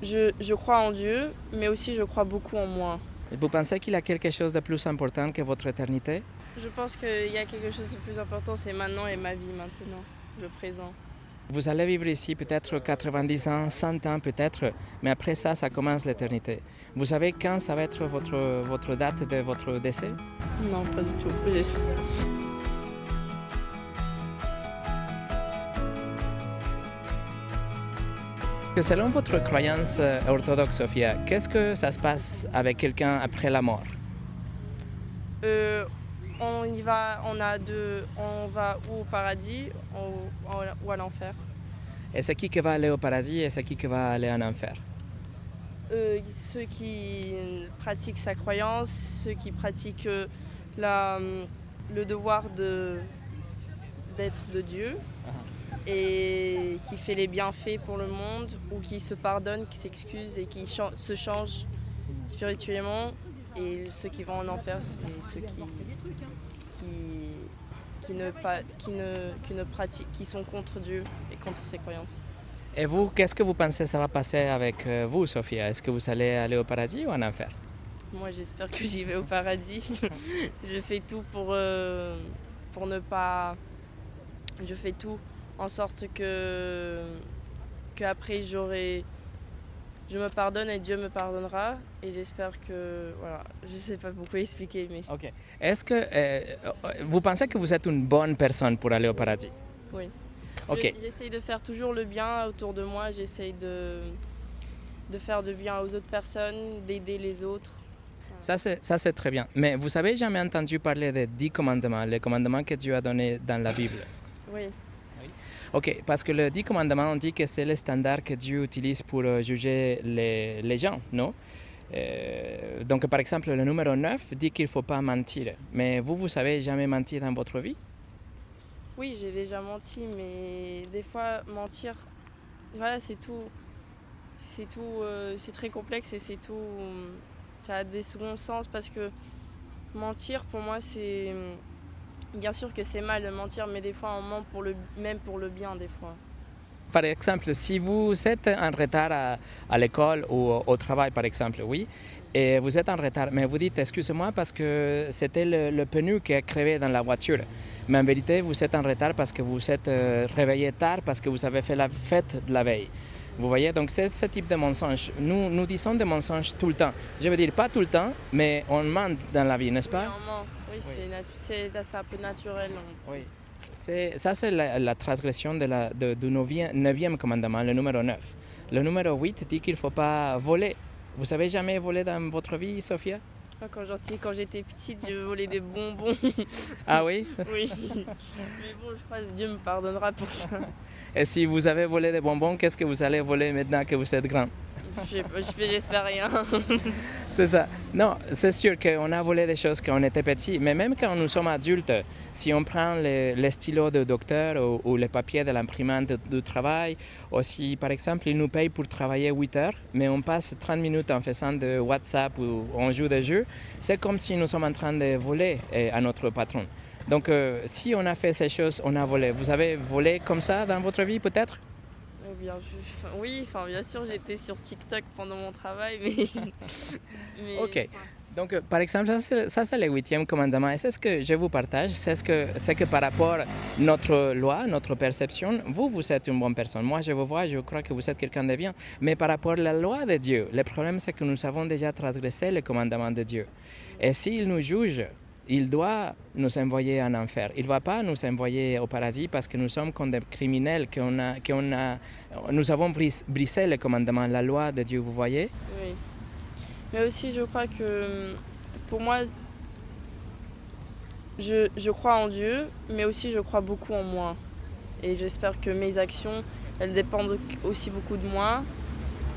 Je crois en Dieu, mais aussi je crois beaucoup en moi. Vous pensez qu'il y a quelque chose de plus important que votre éternité? Je pense qu'il y a quelque chose de plus important, c'est maintenant et ma vie maintenant, le présent. Vous allez vivre ici peut-être 90 ans, 100 ans peut-être, mais après ça, ça commence l'éternité. Vous savez quand ça va être votre date de votre décès? Non, pas du tout. Selon votre croyance orthodoxe, Sophia, qu'est-ce que ça se passe avec quelqu'un après la mort? Euh, on va ou au paradis ou à l'enfer. Et c'est qui va aller au paradis et c'est qui va aller en enfer? Ceux qui pratiquent sa croyance, ceux qui pratiquent le devoir d'être de Dieu et qui fait les bienfaits pour le monde ou qui se pardonne, qui s'excuse et qui se change spirituellement. Et ceux qui vont en enfer, c'est ceux qui ne pratiquent, qui sont contre Dieu et contre ses croyances. Et vous, qu'est-ce que vous pensez que ça va passer avec vous, Sophia? Est-ce que vous allez aller au paradis ou en enfer? Moi, j'espère que j'y vais au paradis. Je fais tout pour ne pas... Je fais tout en sorte qu'après je me pardonne et Dieu me pardonnera. Et j'espère que... Voilà, je sais pas beaucoup expliquer, mais... Ok. Est-ce que vous pensez que vous êtes une bonne personne pour aller au paradis? Oui. Ok. J'essaye de faire toujours le bien autour de moi. J'essaye de faire du bien aux autres personnes, d'aider les autres. Ça, c'est très bien. Mais vous avez jamais entendu parler des 10 commandements, les commandements que Dieu a donnés dans la Bible? Oui. Ok, parce que les 10 commandements, on dit que c'est le standard que Dieu utilise pour juger les gens, non? Donc, par exemple, le numéro 9 dit qu'il ne faut pas mentir. Mais vous savez jamais menti dans votre vie? Oui, j'ai déjà menti, mais des fois, mentir, voilà, c'est tout, c'est très complexe et c'est tout, ça a des seconds sens parce que mentir, pour moi, c'est, bien sûr que c'est mal de mentir, mais des fois, on ment même pour le bien, des fois. Par exemple, si vous êtes en retard à l'école ou au travail, par exemple, oui, et vous êtes en retard, mais vous dites excusez-moi parce que c'était le pneu qui a crevé dans la voiture. Mais en vérité, vous êtes en retard parce que vous êtes réveillé tard, parce que vous avez fait la fête de la veille. Vous voyez, donc c'est ce type de mensonge. Nous disons des mensonges tout le temps. Je veux dire, pas tout le temps, mais on ment dans la vie, n'est-ce pas? Oui, on ment. Oui, c'est un peu naturel. Oui. Ça, c'est la transgression du 9e commandement, le numéro 9. Le numéro 8 dit qu'il ne faut pas voler. Vous avez jamais volé dans votre vie, Sophia? Quand j'étais petite, je volais des bonbons. Ah oui? Oui. Mais bon, je crois que Dieu me pardonnera pour ça. Et si vous avez volé des bonbons, qu'est-ce que vous allez voler maintenant que vous êtes grand? J'espère rien. C'est ça. Non, c'est sûr qu'on a volé des choses quand on était petit, mais même quand nous sommes adultes, si on prend les stylos de docteur ou les papiers de l'imprimante du travail, ou si par exemple ils nous payent pour travailler 8 heures, mais on passe 30 minutes en faisant de WhatsApp ou on joue des jeux, c'est comme si nous sommes en train de voler à notre patron. Donc si on a fait ces choses, on a volé. Vous avez volé comme ça dans votre vie peut-être? Oui, bien sûr, j'étais sur TikTok pendant mon travail, mais Ok. Donc, par exemple, ça c'est le 8e commandement. Et c'est ce que je vous partage. C'est que par rapport à notre loi, notre perception, vous êtes une bonne personne. Moi, je vous vois, je crois que vous êtes quelqu'un de bien. Mais par rapport à la loi de Dieu, le problème, c'est que nous avons déjà transgressé le commandement de Dieu. Et s'il nous juge, il doit nous envoyer en enfer. Il ne va pas nous envoyer au paradis parce que nous sommes comme des criminels, nous avons brisé le commandement, la loi de Dieu, vous voyez? Oui. Mais aussi, je crois que pour moi, je crois en Dieu, mais aussi je crois beaucoup en moi. Et j'espère que mes actions, elles dépendent aussi beaucoup de moi.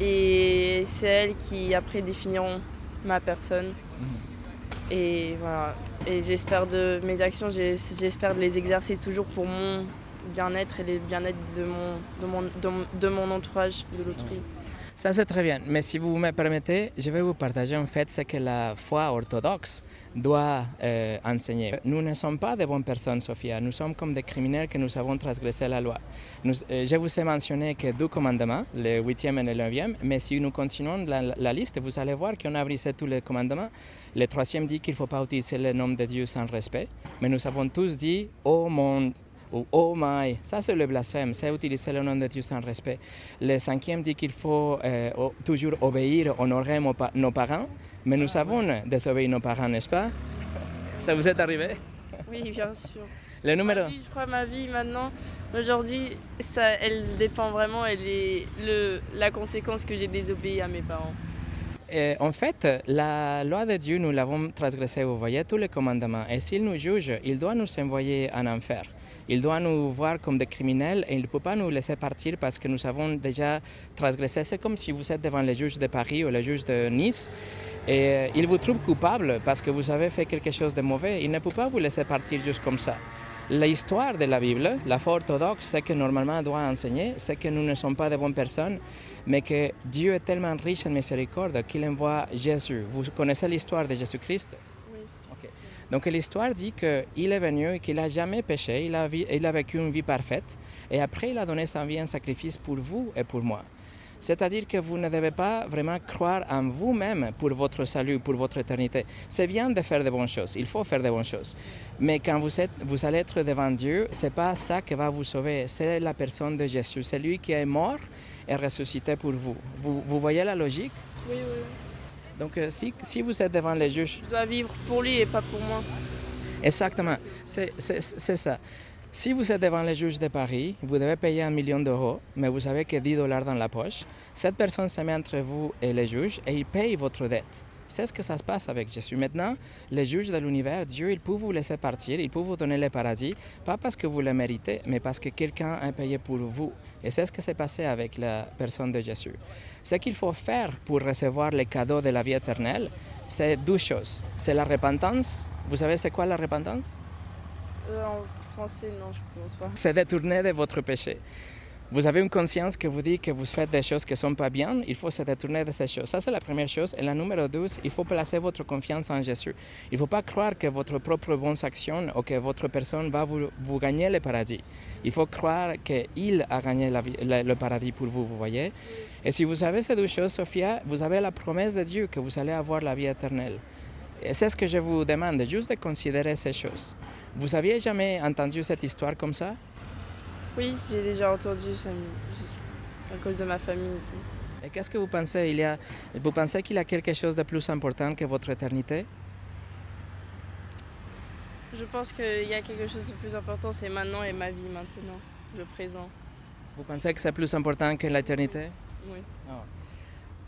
Et c'est elles qui, après, définiront ma personne. Et voilà. Et j'espère de mes actions, j'espère de les exercer toujours pour mon bien-être et le bien-être de mon entourage, de l'autrui. Ça, c'est très bien. Mais si vous me permettez, je vais vous partager en fait ce que la foi orthodoxe doit enseigner. Nous ne sommes pas de bonnes personnes, Sophia. Nous sommes comme des criminels que nous avons transgressé la loi. Je vous ai mentionné que 2 commandements, le 8e et le 9e, mais si nous continuons la liste, vous allez voir qu'on a brisé tous les commandements. Le 3e dit qu'il ne faut pas utiliser le nom de Dieu sans respect, mais nous avons tous dit « Oh mon » ou oh my, ça c'est le blasphème, c'est utiliser le nom de Dieu sans respect. Le 5e dit qu'il faut toujours obéir, honorer nos parents, mais nous savons désobéir nos parents, n'est-ce pas? Ça vous est arrivé? Oui, bien sûr. Le numéro? Je crois ma vie maintenant, aujourd'hui, elle dépend vraiment, la conséquence que j'ai désobéi à mes parents. En fait, la loi de Dieu, nous l'avons transgressée, vous voyez, tous les commandements. Et s'il nous juge, il doit nous envoyer en enfer. Il doit nous voir comme des criminels et il ne peut pas nous laisser partir parce que nous avons déjà transgressé. C'est comme si vous êtes devant le juge de Paris ou le juge de Nice et il vous trouve coupable parce que vous avez fait quelque chose de mauvais. Il ne peut pas vous laisser partir juste comme ça. L'histoire de la Bible, la foi orthodoxe, ce que normalement doit enseigner, c'est que nous ne sommes pas de bonnes personnes, mais que Dieu est tellement riche en miséricorde qu'il envoie Jésus. Vous connaissez l'histoire de Jésus-Christ? Oui. Okay. Donc l'histoire dit qu'il est venu et qu'il n'a jamais péché, il a vécu une vie parfaite, et après il a donné sa vie en sacrifice pour vous et pour moi. C'est-à-dire que vous ne devez pas vraiment croire en vous-même pour votre salut, pour votre éternité. C'est bien de faire de bonnes choses, il faut faire de bonnes choses. Mais quand vous allez être devant Dieu, ce n'est pas ça qui va vous sauver, c'est la personne de Jésus. C'est lui qui est mort et ressuscité pour vous. Vous voyez la logique? Oui, oui. Donc si vous êtes devant les juges... Je dois vivre pour lui et pas pour moi. Exactement, c'est ça. Si vous êtes devant les juges de Paris, vous devez payer 1 million d'euros, mais vous avez que 10 dollars dans la poche. Cette personne se met entre vous et les juges et il paye votre dette. C'est ce que ça se passe avec Jésus. Maintenant, les juges de l'univers, Dieu, il peut vous laisser partir, il peut vous donner le paradis, pas parce que vous le méritez, mais parce que quelqu'un a payé pour vous. Et c'est ce qui s'est passé avec la personne de Jésus. Ce qu'il faut faire pour recevoir le cadeau de la vie éternelle, c'est 2 choses. C'est la repentance. Vous savez c'est quoi la repentance? En français, non, je ne pense pas. C'est détourner de votre péché. Vous avez une conscience qui vous dit que vous faites des choses qui ne sont pas bien, il faut se détourner de ces choses. Ça, c'est la première chose. Et la numéro 12, il faut placer votre confiance en Jésus. Il ne faut pas croire que votre propre bonne action ou que votre personne va vous gagner le paradis. Il faut croire qu'il a gagné le paradis pour vous, vous voyez. Et si vous avez ces 2 choses, Sophia, vous avez la promesse de Dieu que vous allez avoir la vie éternelle. Et c'est ce que je vous demande, juste de considérer ces choses. Vous aviez jamais entendu cette histoire comme ça? Oui, j'ai déjà entendu, à cause de ma famille. Et qu'est-ce que vous pensez? Vous pensez qu'il y a quelque chose de plus important que votre éternité? Je pense qu'il y a quelque chose de plus important, c'est maintenant et ma vie maintenant, le présent. Vous pensez que c'est plus important que l'éternité? Oui. Oh.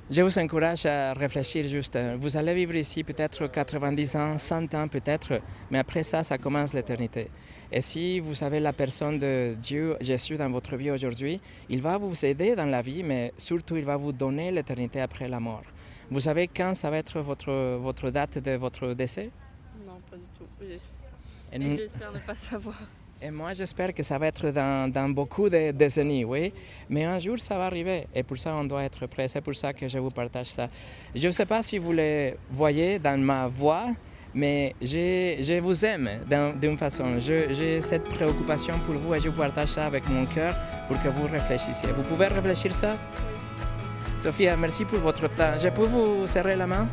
Je vous encourage à réfléchir juste. Vous allez vivre ici peut-être 90 ans, 100 ans peut-être, mais après ça, ça commence l'éternité. Et si vous avez la personne de Dieu, Jésus, dans votre vie aujourd'hui, il va vous aider dans la vie, mais surtout, il va vous donner l'éternité après la mort. Vous savez quand ça va être votre date de votre décès? Non, pas du tout. Et j'espère ne pas savoir. Et moi, j'espère que ça va être dans beaucoup de décennies, oui. Mais un jour, ça va arriver. Et pour ça, on doit être prêt. C'est pour ça que je vous partage ça. Je ne sais pas si vous le voyez dans ma voix, mais je vous aime d'une façon. J'ai cette préoccupation pour vous et je partage ça avec mon cœur pour que vous réfléchissiez. Vous pouvez réfléchir ça? Sophia, merci pour votre temps. Je peux vous serrer la main?